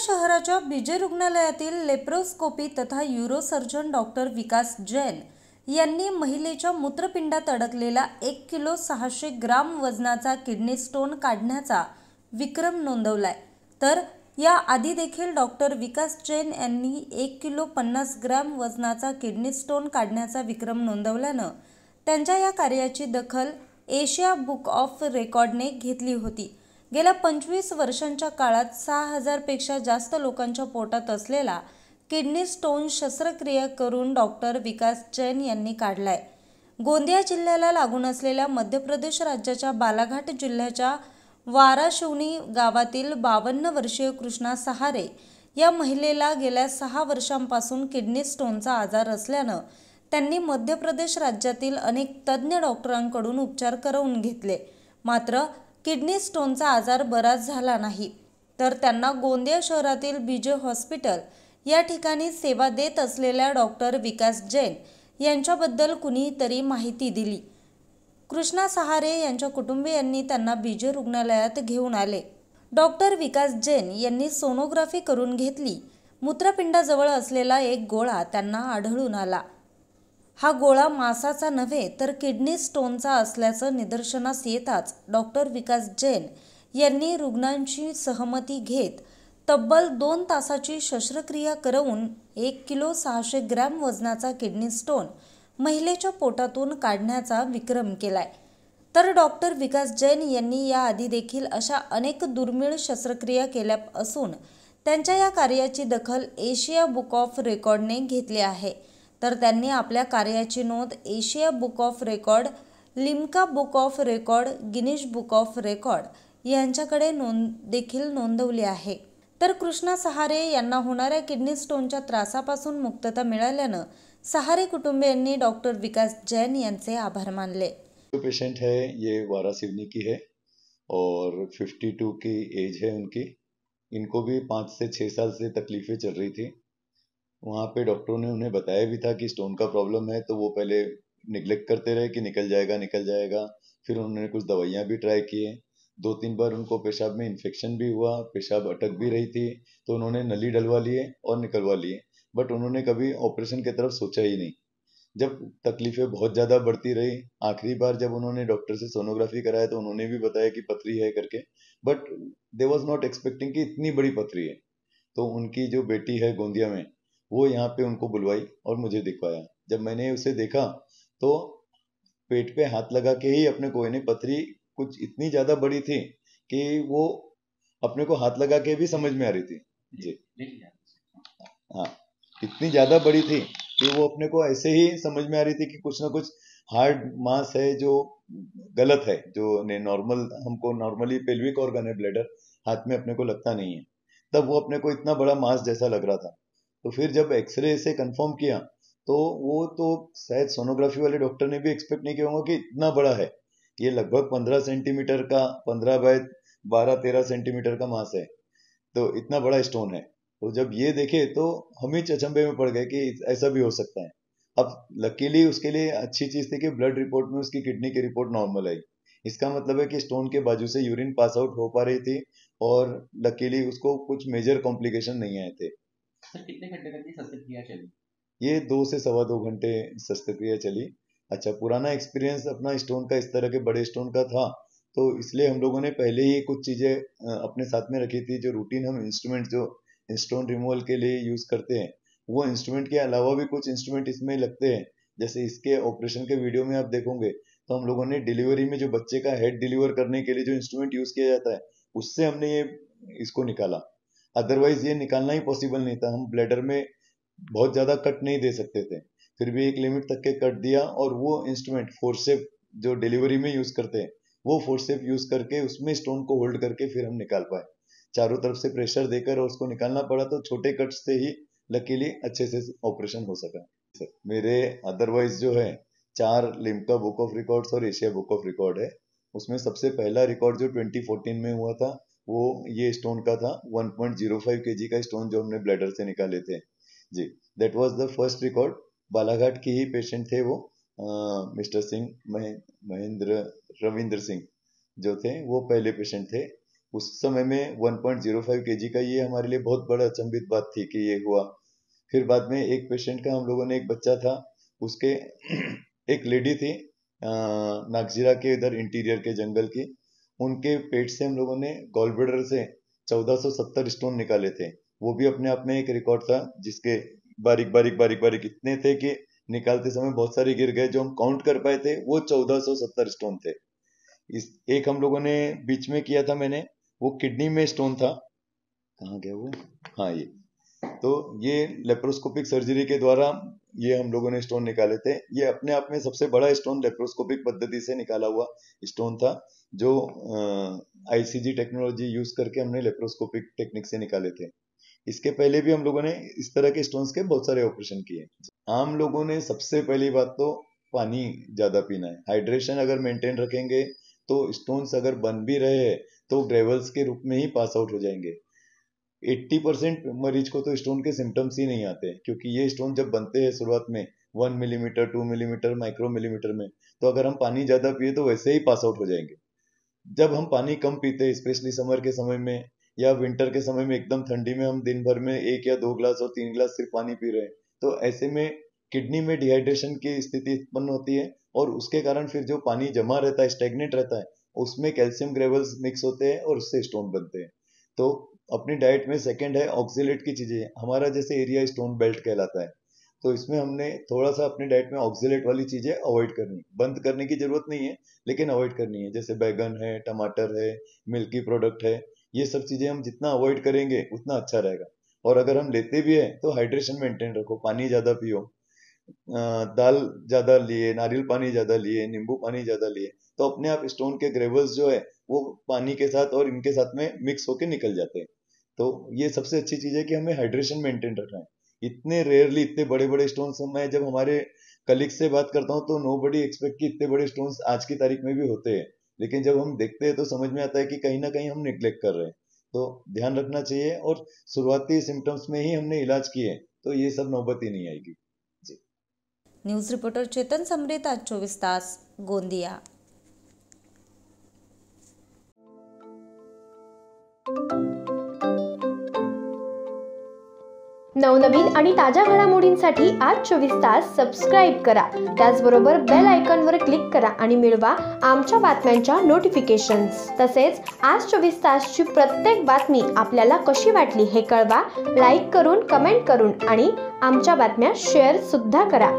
शहराच्या बीजे रुग्णालयातील लेप्रोस्कोपी तथा यूरोसर्जन डॉक्टर विकास जैन यांनी महिलेच्या मूत्रपिंडात अडकलेला 1 किलो 600 ग्राम वजनाचा किडनी स्टोन काढण्याचा विक्रम नोंदवलाय। तर या आधी देखील डॉक्टर विकास जैन यांनी 1 किलो 50 ग्रॅम वजनाचा किडनी स्टोन काढण्याचा विक्रम नोंदवल्यानं त्यांच्या या कार्याची दखल एशिया बुक ऑफ रेकॉर्डने घेतली होती। गेल्या 25 वर्षांच्या काळात 6000 पेक्षा जास्त लोकांच्या पोटात असलेला किडनी स्टोन शस्त्रक्रिया करून डॉक्टर विकास जैन यांनी काढलाय। गोंदिया जिल्ह्याला लागून असलेल्या मध्य प्रदेश राज्याच्या बालाघाट जिल्ह्याच्या वाराशिवनी गावातील 52 वर्षीय कृष्णा सहारे या महिलेला गेल्या 6 वर्षांपासून किडनी स्टोनचा आजार असल्यानं त्यांनी मध्य प्रदेश राज्यातील अनेक तज्ज्ञ डॉक्टरांकडून उपचार करवून घेतले, मात्र किडनी स्टोनचा आजार बराच झाला नाही। तर त्यांना गोंदिया शहरातील बीजे हॉस्पिटल या ठिकाणी सेवा देत असलेल्या डॉक्टर विकास जैन यांच्याबद्दल कुणीतरी माहिती दिली। कृष्णा सहारे यांच्या कुटुंबियांनी त्यांना बीजे रुग्णालयात घेऊन आले। डॉक्टर विकास जैन यांनी सोनोग्राफी करून घेतली। मूत्रपिंडाजवळ असलेला एक गोळा त्यांना आढळून आला। हा गोळा मांसाचा नव्हे तर किडनी स्टोनचा असल्याचं निदर्शनास येताच डॉक्टर विकास जैन यांनी रुग्णांची सहमती घेत तब्बल 2 तासाची शस्त्रक्रिया करवून 1 किलो 600 ग्रॅम वजनाचा किडनी स्टोन महिलेच्या पोटातून काढण्याचा विक्रम केलाय। तर डॉक्टर विकास जैन यांनी याआधी देखील अशा अनेक दुर्मिळ शस्त्रक्रिया केल्या असून त्यांच्या या कार्याची दखल एशिया बुक ऑफ रेकॉर्डने घेतली आहे। तर त्यांनी आपल्या कार्याची नोंद Asia book of record, Limca book of record, Guinness book of record यांच्याकडे देखील नोंदवली आहे। तर कृष्णा सहारे यांना होणाऱ्या किडनी स्टोनच्या त्रासापासून मुक्तता मिळाल्यानं सहारे कुटुंबियांनी डॉक्टर विकास जैन यांचे आभार मानले। जो पेशेंट है ये वारासिवनी की है और 52 की एज है उनकी। इनको भी 5 से 6 साल से तकलीफें चल रही थी। वहाँ पे डॉक्टरों ने उन्हें बताया भी था कि स्टोन का प्रॉब्लम है, तो वो पहले निगलेक्ट करते रहे कि निकल जाएगा निकल जाएगा। फिर उन्होंने कुछ दवाइयाँ भी ट्राई किए। 2-3 बार उनको पेशाब में इन्फेक्शन भी हुआ, पेशाब अटक भी रही थी, तो उन्होंने नली डलवा लिए और निकलवा लिए, बट उन्होंने कभी ऑपरेशन की तरफ सोचा ही नहीं। जब तकलीफें बहुत ज़्यादा बढ़ती रही, आखिरी बार जब उन्होंने डॉक्टर से सोनोग्राफी कराया तो उन्होंने भी बताया कि पथरी है करके, but they was not expecting कि इतनी बड़ी पथरी है। तो उनकी जो बेटी है गोंदिया में, वो यहाँ पे उनको बुलवाई और मुझे दिखवाया। जब मैंने उसे देखा तो पेट पे हाथ लगा के ही अपने को, पथरी कुछ इतनी ज्यादा बड़ी थी कि वो अपने को हाथ लगा के भी समझ में आ रही थी। जी हाँ, इतनी ज्यादा बड़ी थी कि वो अपने को ऐसे ही समझ में आ रही थी कि कुछ ना कुछ हार्ड मास है जो गलत है, जो नॉर्मल हमको नॉर्मली पेल्विक ऑर्गन है, ब्लैडर हाथ में अपने को लगता नहीं है, तब वो अपने को इतना बड़ा मास जैसा लग रहा था। तो फिर जब एक्सरे से कंफर्म किया तो वो तो शायद सोनोग्राफी वाले डॉक्टर ने भी एक्सपेक्ट नहीं किया होगा कि इतना बड़ा है। ये लगभग 15 सेंटीमीटर का, 15 बाय 12-13 सेंटीमीटर का मास है, तो इतना बड़ा स्टोन है। तो जब ये देखे तो हम ही अचंभे में पड़ गए कि ऐसा भी हो सकता है। अब लकीली उसके लिए अच्छी चीज थी कि ब्लड रिपोर्ट में उसकी किडनी की रिपोर्ट नॉर्मल आई। इसका मतलब है कि स्टोन के बाजू से यूरिन पास आउट हो पा रही थी और लकीली उसको कुछ मेजर कॉम्प्लिकेशन नहीं आए थे। सर कितने घंटे तक ये शस्त्रक्रिया चली? ये 2 से सवा 2 घंटे शस्त्रक्रिया चली। अच्छा, पुराना एक्सपीरियंस अपना स्टोन का, इस तरह के बड़े स्टोन का था, तो इसलिए हम लोगों ने पहले ही कुछ चीजें अपने साथ में रखी थी। जो रूटीन हम इंस्ट्रूमेंट जो स्टोन रिमूवल के लिए यूज करते हैं, वो इंस्ट्रूमेंट के अलावा भी कुछ इंस्ट्रूमेंट इसमें लगते हैं। जैसे इसके ऑपरेशन के वीडियो में आप देखोगे तो हम लोगों ने डिलीवरी में जो बच्चे का हेड डिलीवर करने के लिए जो इंस्ट्रूमेंट यूज किया जाता है, उससे हमने ये इसको निकाला। अदरवाइज ये निकालना ही पॉसिबल नहीं था। हम ब्लैडर में बहुत ज्यादा कट नहीं दे सकते थे, फिर भी एक लिमिट तक के कट दिया और वो इंस्ट्रूमेंट फोर्सेप जो डिलीवरी में यूज करते हैं, वो फोर्सेप यूज करके उसमें स्टोन को होल्ड करके फिर हम निकाल पाए। चारों तरफ से प्रेशर देकर और उसको निकालना पड़ा, तो छोटे कट से ही लकीली अच्छे से ऑपरेशन हो सका। मेरे अदरवाइज जो है 4 लिम्का बुक ऑफ रिकॉर्ड्स और एशिया बुक ऑफ रिकॉर्ड है। उसमें सबसे पहला रिकॉर्ड जो 2014 में हुआ था, वो ये स्टोन का था। 1.05 केजी का स्टोन जो हमने ब्लैडर से निकाले थे जी, that was the first record. Balaghat की ही पेशेंट थे वो, मिस्टर सिंह, महेंद्र रविंद्र सिंह जो थे, वो पहले पेशेंट थे। उस समय में 1.05 kg का ये हमारे लिए बहुत बड़ा अचंभित बात थी कि ये हुआ। फिर बाद में एक पेशेंट का हम लोगों ने, एक बच्चा था उसके एक लेडी थी नागजीरा के इधर इंटीरियर के जंगल की, उनके पेट से हम लोगों ने गॉल ब्लैडर से 1470 स्टोन निकाले थे। वो भी अपने आप में एक रिकॉर्ड था, जिसके बारीक बारीक बारीक बारीक इतने थे कि निकालते समय बहुत सारे गिर गए। जो हम काउंट कर पाए थे वो 1470 स्टोन थे। इस एक हम लोगों ने बीच में किया था, मैंने वो किडनी में स्टोन था, कहाँ गया वो, हाँ ये, तो ये लेप्रोस्कोपिक सर्जरी के द्वारा ये हम लोगों ने स्टोन निकाले थे। ये अपने आप में सबसे बड़ा स्टोन लेप्रोस्कोपिक पद्धति से निकाला हुआ स्टोन था, जो आईसीजी टेक्नोलॉजी यूज करके हमने लेप्रोस्कोपिक टेक्निक से निकाले थे। इसके पहले भी हम लोगों ने इस तरह के स्टोन्स के बहुत सारे ऑपरेशन किए। आम लोगों ने सबसे पहली बात तो पानी ज्यादा पीना है। हाइड्रेशन अगर मेंटेन रखेंगे तो स्टोन्स अगर बन भी रहे हैं तो ग्रेवल्स के रूप में ही पास आउट हो जाएंगे। 80% मरीज को तो स्टोन के सिम्टम्स ही नहीं आते, क्योंकि ये स्टोन जब बनते हैं शुरुआत में 1 मिलीमीटर 2 मिलीमीटर माइक्रो मिलीमीटर में, तो अगर हम पानी ज्यादा पिए तो वैसे ही पास आउट हो जाएंगे। जब हम पानी कम पीते हैं, स्पेशली समर के समय में या विंटर के समय में, एकदम ठंडी में हम दिन भर में 1 या 2 ग्लास और 3 ग्लास सिर्फ पानी पी रहे हैं, तो ऐसे में किडनी में डिहाइड्रेशन की स्थिति उत्पन्न होती है और उसके कारण फिर जो पानी जमा रहता है, स्टेगनेट रहता है, उसमें कैल्शियम ग्रेवल्स मिक्स होते हैं और उससे स्टोन बनते हैं। तो अपनी डाइट में सेकंड है ऑक्जेलेट की चीजें। हमारा जैसे एरिया स्टोन बेल्ट कहलाता है, तो इसमें हमने थोड़ा सा अपनी डाइट में ऑक्जेलेट वाली चीजें अवॉइड करनी, बंद करने की जरूरत नहीं है लेकिन अवॉइड करनी है। जैसे बैगन है, टमाटर है, मिल्की प्रोडक्ट है, ये सब चीजें हम जितना अवॉइड करेंगे उतना अच्छा रहेगा। और अगर हम लेते भी है तो हाइड्रेशन मेंटेन रखो, पानी ज्यादा पियो, दाल ज्यादा लिए, नारियल पानी ज्यादा लिए, नींबू पानी ज्यादा लिए, तो अपने आप स्टोन के ग्रेवल्स जो है वो पानी के साथ और इनके साथ में मिक्स होके निकल जाते हैं। तो ये सबसे अच्छी चीज है कि हमें हाइड्रेशन मेंटेन रखना है। इतने रेयरली इतने बड़े बड़े स्टोन्स, मैं जब हमारे कलीग से बात करता हूँ तो नो बडी एक्सपेक्ट कि इतने बड़े स्टोन्स आज की तारीख में भी होते हैं, लेकिन जब हम देखते हैं तो समझ में आता है कि कहीं ना कहीं हम निग्लेक्ट कर रहे हैं। तो ध्यान रखना चाहिए, और शुरुआती सिम्टम्स में ही हमने इलाज किए तो ये सब नौबत ही नहीं आएगी। जी। न्यूज रिपोर्टर चेतन समृत, आज 24 तास, गोंदिया। नवनवीन आणि ताज्या घडामोडींसाठी आज 24 तास सबस्क्राईब करा। त्याचबरोबर बेल आयकॉनवर क्लिक करा आणि मिळवा आमच्या बातम्यांच्या नोटिफिकेशन्स। तसेच आज 24 तासची प्रत्येक बातमी आपल्याला कशी वाटली हे कळवा, लाईक करून, कमेंट करून आणि आमच्या बातम्या शेअर सुद्धा करा।